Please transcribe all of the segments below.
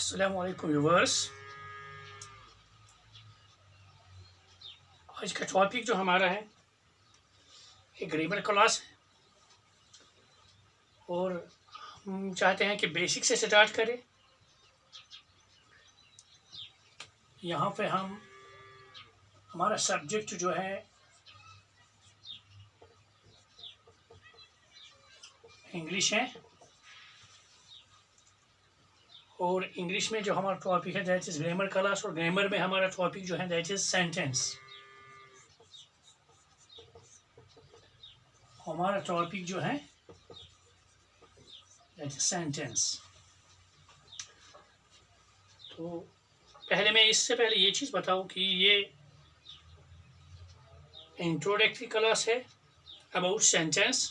अस्सलामु अलैकुम व्यूअर्स। आज का टॉपिक जो हमारा है एक ग्रामर क्लास है और हम चाहते हैं कि बेसिक से स्टार्ट करें। यहाँ पे हम हमारा सब्जेक्ट जो है इंग्लिश है और इंग्लिश में जो हमारा टॉपिक है दैट इज़ ग्रामर क्लास और ग्रामर में हमारा टॉपिक जो है दैट इज़ सेंटेंस। हमारा टॉपिक जो है दैट इज सेंटेंस। तो पहले मैं इससे पहले ये चीज़ बताऊं कि ये इंट्रोडक्टरी क्लास है अबाउट सेंटेंस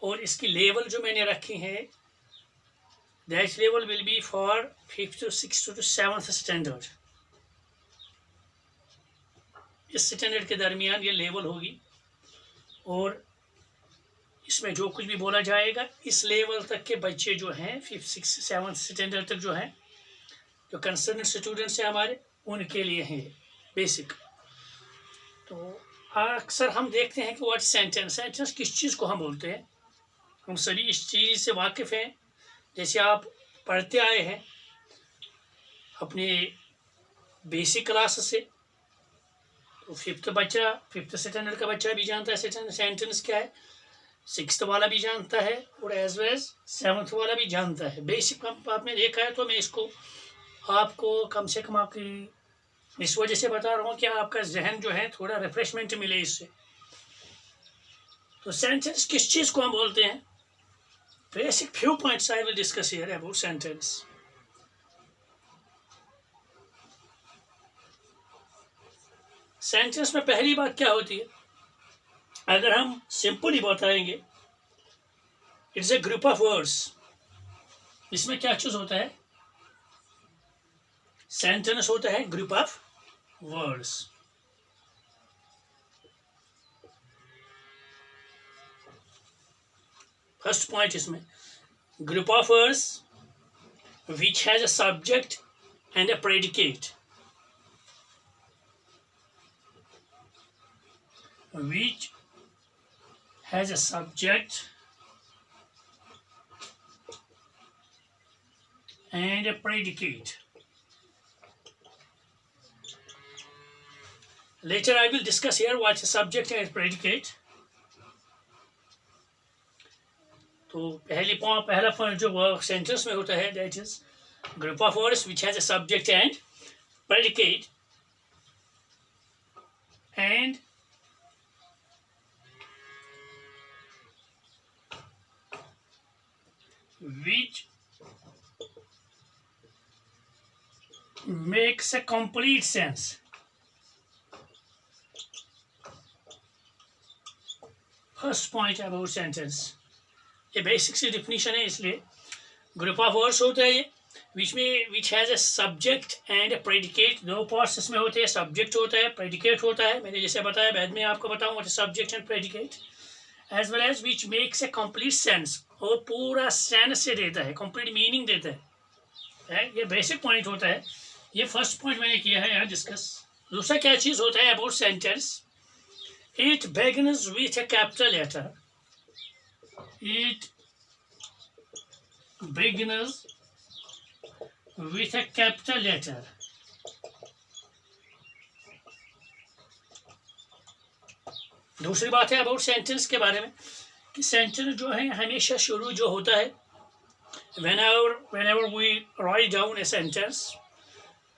और इसकी लेवल जो मैंने रखी है that level will be for 5th to 6th to 7th standard. इस स्टैंडर्ड के दरमियान ये लेवल होगी और इसमें जो कुछ भी बोला जाएगा इस लेवल तक के बच्चे जो हैं 5th 6th 7th स्टैंडर्ड तक जो हैं जो कंसर्न स्टूडेंट्स हैं हमारे उनके लिए हैं बेसिक। तो अक्सर हम देखते हैं कि व्हाट सेंटेंस, सेंटेंस किस चीज़ को हम बोलते हैं। हम सभी इस चीज़ से वाकिफ़ हैं, जैसे आप पढ़ते आए हैं अपने बेसिक क्लास से। तो 5th स्टैंडर्ड का बच्चा भी जानता है सेंटेंस क्या है, 6th वाला भी जानता है और एज वेल एज 7th वाला भी जानता है। बेसिक आपने देखा है तो मैं इसको आपको कम से कम आपकी इस वजह से बता रहा हूँ कि आपका जहन जो है थोड़ा रिफ्रेशमेंट मिले इससे। तो सेंटेंस किस चीज़ को हम बोलते हैं, basic few points I will discuss here about sentence. Sentence में पहली बात क्या होती है, अगर हम सिंपली बताएंगे it's a group of words. इसमें क्या चीज होता है, सेंटेंस होता है group of words. First point इसमें group of words which has a subject and a predicate, which has a subject and a predicate. Later I will discuss here what is subject and predicate. तो पहला point जो word sentence में होता है that is group of words which has a subject and predicate and which makes a complete sense. First point about sentence, ये basic सी definition है। इसलिए group of words होता है ये विच has a subject and a predicate. दो parts इसमें होते हैं, सब्जेक्ट होता है, प्रेडिकेट होता है। मैंने जैसे बताया, बाद में आपको बताऊंगा subject and predicate as well as which makes a complete sense, और पूरा सेंस से देता है, कंप्लीट मीनिंग देता है। ये बेसिक पॉइंट होता है। ये फर्स्ट पॉइंट मैंने किया है यहाँ डिस्कस। दूसरा क्या चीज़ होता है about sentence, it begins with a capital letter. It begins with a capital letter. दूसरी बात है अबाउट सेंटेंस के बारे में कि सेंटेंस जो है हमेशा शुरू जो होता है whenever we write down a sentence,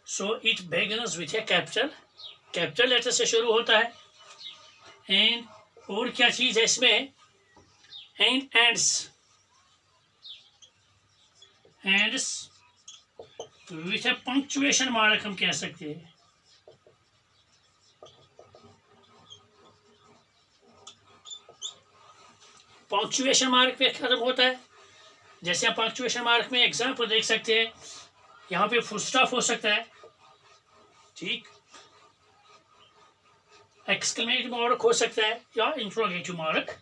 so it begins with a capital letter से शुरू होता है। एंड और क्या चीज़ है इसमें, and ends with A punctuation mark हम कह सकते हैं। पंक्चुएशन मार्क पे खत्म होता है। जैसे आप पंक्चुएशन मार्क में एग्जाम्पल देख सकते हैं, यहाँ पे फुल स्टॉप हो सकता है, ठीक, एक्सक्लेमेटिव मार्क हो सकता है या इंट्रोगेटिव मार्क।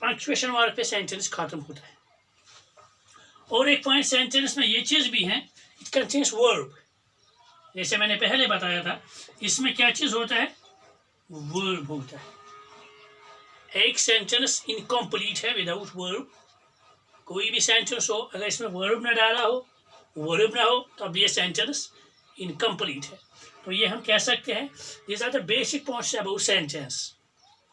पंक्चुएशन मार्क पे सेंटेंस खत्म होता है। और एक पॉइंट सेंटेंस में ये चीज़ भी है, इट कंटेन्स वर्ब। जैसे मैंने पहले बताया था, इसमें क्या चीज़ होता है, वर्ब होता है। एक सेंटेंस इनकम्प्लीट है विदाउट वर्ब। कोई भी सेंटेंस हो, अगर इसमें वर्ब ना डाला हो, वर्ब ना हो, तो अब ये सेंटेंस इनकम्प्लीट है। तो ये हम कह सकते हैं, this are the basic points about sentence.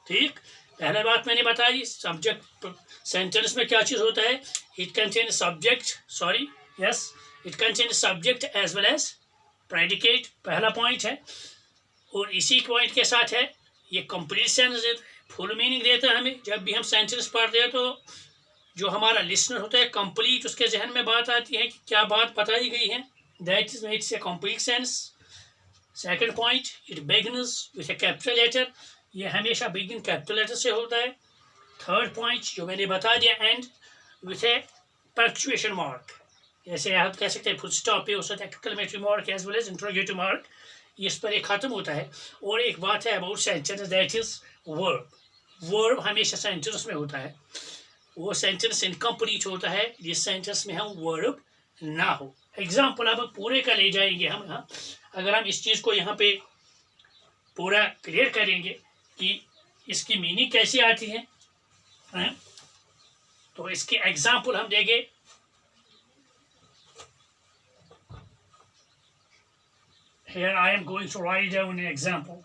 ठीक, पहले बात मैंने बताई, सब्जेक्ट सेंटेंस में क्या चीज़ होता है, it contain subject, sorry yes, it contain subject as well as predicate, पहला पॉइंट है। और इसी पॉइंट के साथ है ये कंप्लीट सेंटेंस देता है, फुल मीनिंग देता है हमें। जब भी हम सेंटेंस पढ़ते हैं तो जो हमारा लिसनर होता है कंप्लीट, उसके जहन में बात आती है कि क्या बात बताई गई है, that is it's a complete sense. Second point, it begins with a capital letter, ये हमेशा बिगिन कैपिटल लेटर से होता है। थर्ड पॉइंट जो मैंने बता दिया, and with A punctuation mark, जैसे आप कह सकते हैं फुल स्टॉप पे हो सकता है exclamatory mark as well as interrogative mark, इस पर एक खत्म होता है। और एक बात है about sentence, that is verb. Verb हमेशा सेंटेंस में होता है, वो सेंटेंस इनकम्प्लीट होता है जिस सेंटेंस में हम वर्ब ना हो। एग्जाम्पल अब पूरे का ले जाएंगे हम यहाँ, अगर हम इस चीज़ को यहाँ पे पूरा क्लियर करेंगे कि इसकी मीनिंग कैसी आती है, तो इसके एग्जाम्पल हम देंगे। Here I am going to write down an example.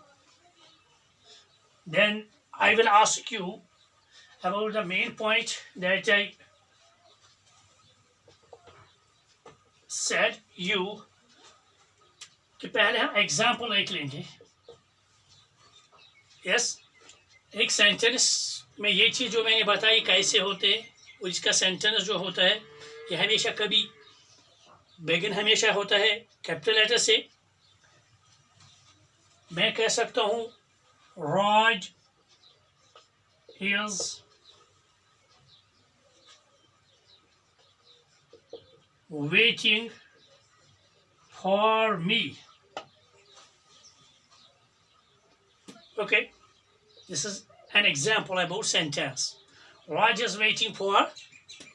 Then I will ask you about the main point that I said you, कि पहले हम एग्जाम्पल एक लेंगे। यस, एक सेंटेंस में ये चीज़ जो मैंने बताई कैसे होते हैं, और इसका सेंटेंस जो होता है ये हमेशा कभी बिगिन हमेशा होता है कैपिटल लेटर से। मैं कह सकता हूँ Raj is waiting for me. Okay, this is an example about sentence, Raj is waiting for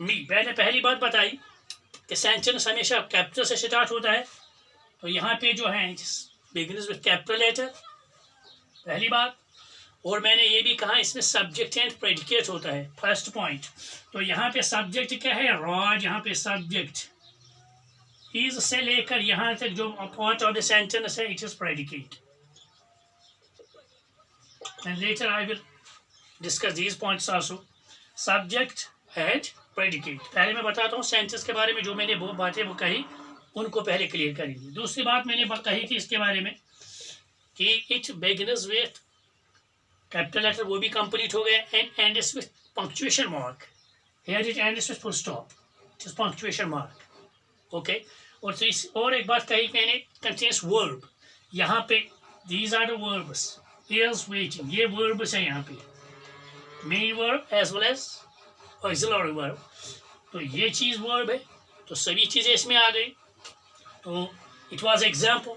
me. मैंने पहली बात बताई कि सेंटेंस हमेशा कैपिटल से स्टार्ट होता है, तो यहाँ पे जो है बिगिनस विथ कैपिटल लेटर, पहली बात। और मैंने ये भी कहा इसमें सब्जेक्ट एंड प्रेडिकेट होता है, फर्स्ट पॉइंट। तो यहाँ पे सब्जेक्ट क्या है, राज, यहाँ पे सब्जेक्ट, इज से लेकर यहाँ तक जो पार्ट ऑफ द सेंटेंस है, it is predicate. And later I will discuss these points also, subject and predicate. पहले मैं बताता हूँ सेंटेंस के बारे में, जो मैंने वो बातें वो कही उनको पहले क्लियर करेंगे। दूसरी बात मैंने कही थी इसके बारे में कि it begins with capital letter, वो भी कंप्लीट हो गया, and ends with punctuation mark. Here it ends with full stop, it is punctuation mark. Okay, और एक बात कही मैंने, कंटेन्स वर्ब, यहाँ पे these are the verbs, is waiting, ये वर्ब्स है यहाँ पे, main verb as well as auxiliary verb. तो ये चीज़ वर्ब है, तो सभी चीज़ें इसमें आ गई। तो इट वाज एग्जाम्पल।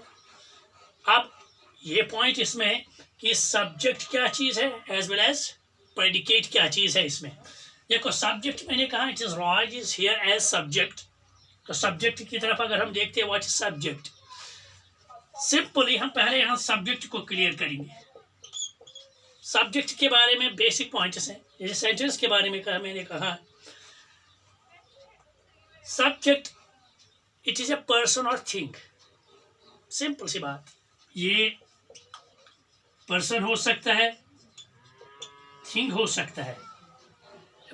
अब ये पॉइंट इसमें है कि सब्जेक्ट क्या चीज़ है एज वेल एज प्रेडिकेट क्या चीज़ है इसमें। देखो सब्जेक्ट मैंने कहा it is Raj is here as subject, तो सब्जेक्ट की तरफ अगर हम देखते हैं व्हाट इज सब्जेक्ट, सिंपली हम पहले यहाँ सब्जेक्ट को क्लियर करेंगे। सब्जेक्ट के बारे में बेसिक पॉइंट्स हैं, जैसे सेंटेंस के बारे में कहा मैंने कहा subject it is a person और थिंग, सिंपल सी बात। ये पर्सन हो सकता है, थिंग हो सकता है।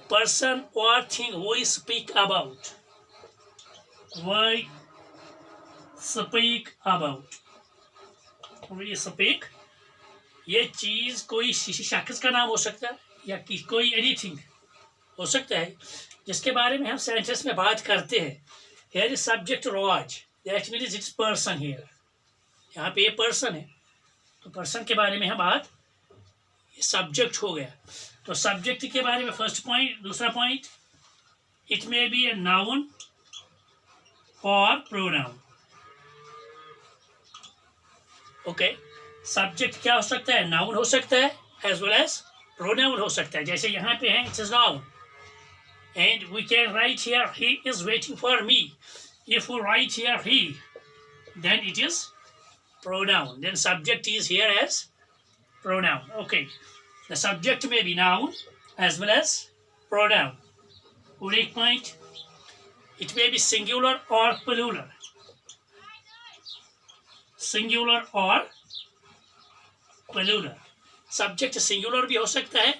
पर्सन और thing we speak about, we speak about, we speak, ये चीज कोई शख्स का नाम हो सकता है या कोई एनीथिंग हो सकता है जिसके बारे में हम सेंटेंस में बात करते हैं। Here is subject Raj, that means it's person here, यहाँ पे ये पर्सन है, तो पर्सन के बारे में हम बात, ये सब्जेक्ट हो गया। तो सब्जेक्ट के बारे में फर्स्ट पॉइंट। दूसरा point, it may be a noun और प्रोनाउन। ओके, सब्जेक्ट क्या हो सकता है, नाउन हो सकता है एज वेल एज प्रोनाउन हो सकता है। जैसे यहाँ पे है it's noun, and we can write here he is waiting for me. If we write here he, then it is pronoun. Then subject is here as pronoun. Okay, the subject may be noun as well as pronoun. Unique point. It may be singular or plural. Singular or plural. Subject singular भी हो सकता है,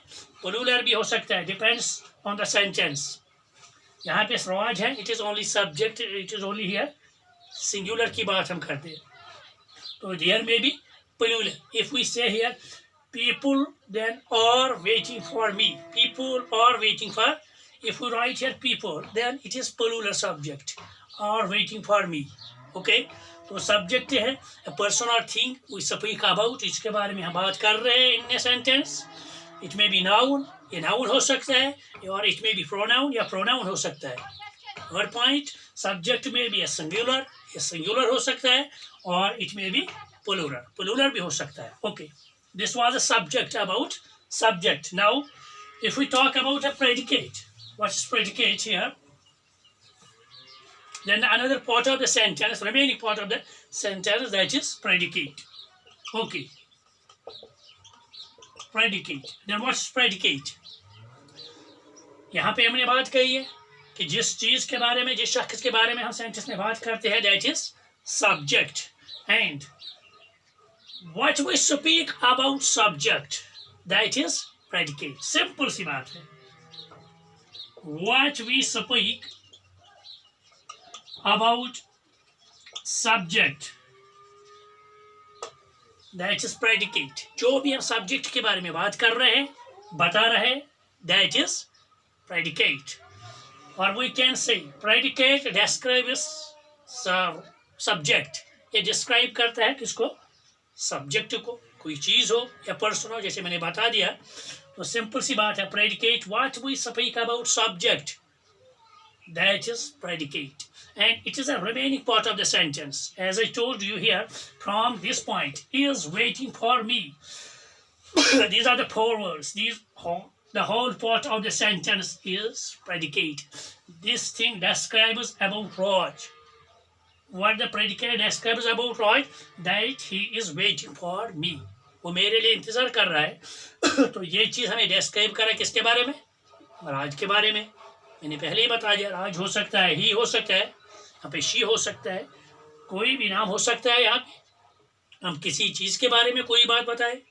plural भी हो सकता है. Depends on the sentence. यहाँ पे सवाज है, it is only subject, it is only here singular की बात हम करते हैं. तो there may be plural. If we say here people then are waiting for me. People are waiting for. If we write here people, then it is plural subject. Are waiting for me. Okay. तो subject है a person or thing we speak about, इसके बारे में हम बात कर रहे हैं in a sentence. It may be noun, ये noun हो सकता है, और it may be pronoun या pronoun हो सकता है. Third point, subject may be a singular, ये singular हो सकता है, और it may be plural, plural भी हो सकता है. Okay, this was a subject about subject. Now, if we talk about a predicate, what is predicate here? Then another part of the sentence, remaining part of the sentence, that is predicate. Okay. Predicate. Then what's predicate? यहाँ पे हमने बात कही है कि जिस चीज के बारे में, जिस शख्स के बारे में हम सेंटेंस में बात करते हैं, that is subject. And what we speak about subject, that is predicate. Simple सी बात है. What we speak about subject, that is predicate. जो भी हम subject के बारे में बात कर रहे हैं, बता रहे हैं, that is predicate. Or we can say predicate describes subject. ये describe करता है किसको? subject को. कोई चीज हो या person हो, जैसे मैंने बता दिया. तो simple सी बात है, predicate what we speak about subject, that is predicate. And it is a remaining part of the sentence. As I told you here, from this point, is waiting for me. These are the four words. The whole part of the sentence is predicate. This thing describes about Raj. What the predicate describes about Raj? That he is waiting for me. वो मेरे लिए इंतजार कर रहा है. तो ये चीज हमें डिस्क्राइब करा किसके बारे में? राज के बारे में. मैंने पहले ही बता दिया, राज हो सकता है, ही हो सकता है, यहाँ पे शी हो सकता है, कोई भी नाम हो सकता है. यहाँ पे हम किसी चीज के बारे में कोई बात बताए.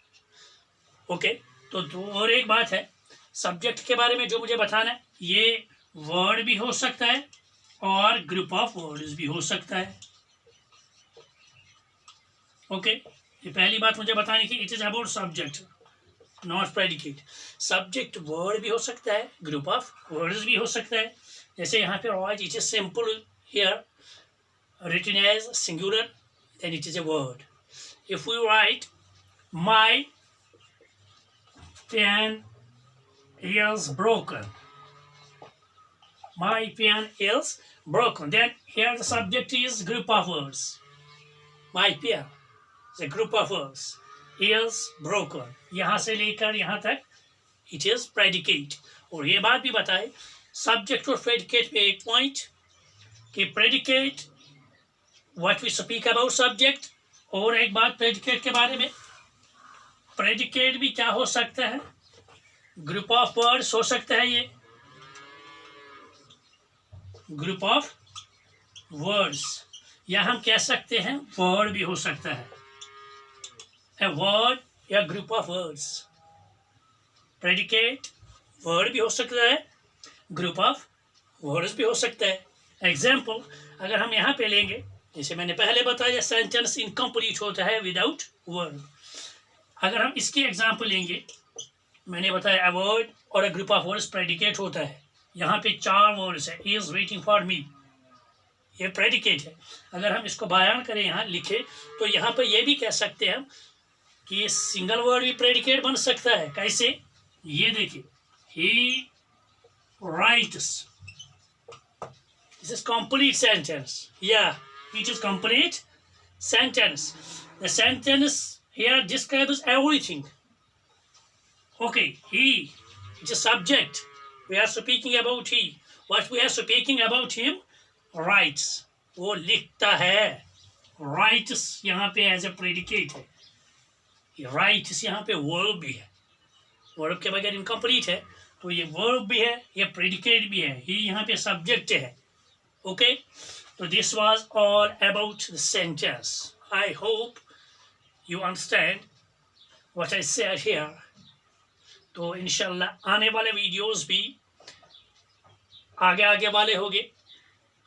ओके, तो और एक बात है, सब्जेक्ट के बारे में जो मुझे बताना है, ये वर्ड भी हो सकता है और ग्रुप ऑफ वर्ड्स भी हो सकता है. ओके, ये पहली बात मुझे बतानी थी. It is about subject, not predicate. Subject word भी हो सकता है, ग्रुप ऑफ वर्ड्स भी हो सकता है. जैसे यहाँ पे Raj, it is simple here written as singular, then it is a word. If we write my pen is broken, my pen is broken, then here the subject is group of words. My pen is a group of words. Is broken, यहाँ से लेकर यहाँ तक it is predicate. और ये बात भी बताए सब्जेक्ट और प्रेडिकेट में एक पॉइंट कि predicate what we speak about subject, और एक बात प्रेडिकेट के बारे में, प्रेडिकेट भी क्या हो सकता है? ग्रुप ऑफ वर्ड्स हो सकता है. ये ग्रुप ऑफ वर्ड्स, या हम कह सकते हैं वर्ड भी हो सकता है. ए वर्ड या group of words. Predicate word भी हो सकता है, ग्रुप ऑफ वर्ड्स भी हो सकता है. एग्जाम्पल अगर हम यहाँ पे लेंगे, जैसे मैंने पहले बताया, सेंटेंस इनकम्प्लीट होता है विदाउट वर्ड. अगर हम इसकी एग्जाम्पल लेंगे, मैंने बताया अ वर्ड और a group of words predicate होता है. यहाँ पे 4 वर्ड्स है, इज वेटिंग फॉर मी, ये प्रेडिकेट है. अगर हम इसको बयान करें, यहाँ लिखे, तो यहाँ पर ये भी कह सकते हैं हम कि सिंगल वर्ड भी प्रेडिकेट बन सकता है. कैसे? ये देखिए, ही rights, this is complete sentence. या it is complete sentence. The sentence here describes everything. Okay, he, it is subject. we are speaking about he. What we are speaking about him? Writes. वो लिखता है. Writes यहाँ पे as a predicate है. Writes यहाँ पे verb भी है. वर्ब के बगैर इनकम्प्लीट है, तो ये वर्ब भी है, ये प्रेडिकेट भी है. ही यहाँ पे सब्जेक्ट है. ओके, तो this was all about the sentence. I hope you understand what I said here. तो इंशाल्लाह आने वाले वीडियोस भी आगे वाले होंगे.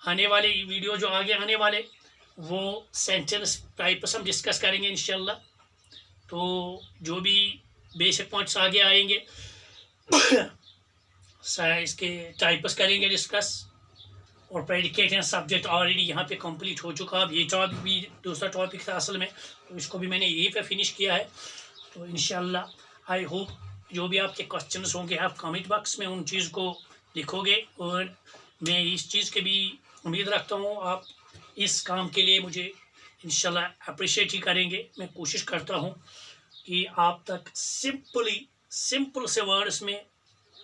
आने वाले वीडियो जो आगे आने वाले वो सेंटेंस टाइप्स हम डिस्कस करेंगे इंशाल्लाह. तो जो भी बेसिक पॉइंट्स आगे आएंगे इसके टाइप्स करेंगे डिस्कस. और प्रेडिकेट एंड सब्जेक्ट ऑलरेडी यहाँ पे कंप्लीट हो चुका. अब ये टॉपिक भी दूसरा टॉपिक था असल में, तो इसको भी मैंने यहीं पे फिनिश किया है. तो इंशाल्लाह आई होप जो भी आपके क्वेश्चंस होंगे आप कमेंट बॉक्स में उन चीज़ को लिखोगे. और मैं इस चीज़ की भी उम्मीद रखता हूँ आप इस काम के लिए मुझे इंशाल्लाह अप्रिशिएट ही करेंगे. मैं कोशिश करता हूँ कि आप तक सिंपल से वर्ड्स में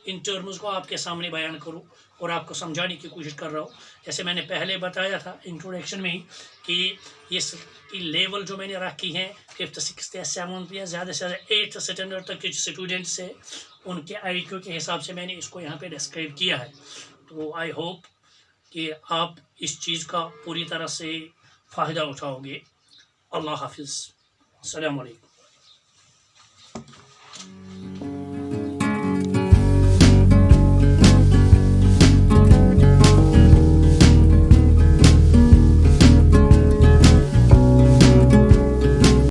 इन टर्म्स को आपके सामने बयान करूँ और आपको समझाने की कोशिश कर रहा हूँ. जैसे मैंने पहले बताया था इंट्रोडक्शन में ही कि इस लेवल जो मैंने रखी हैं 5th 6th या 7th या ज़्यादा से ज़्यादा 8th स्टैंडर्ड तक के स्टूडेंट्स हैं उनके IQ के हिसाब से मैंने इसको यहाँ पे डिस्क्राइब किया है. तो आई होप कि आप इस चीज़ का पूरी तरह से फ़ायदा उठाओगे. अल्लाह हाफिज़. अस्सलाम वालेकुम.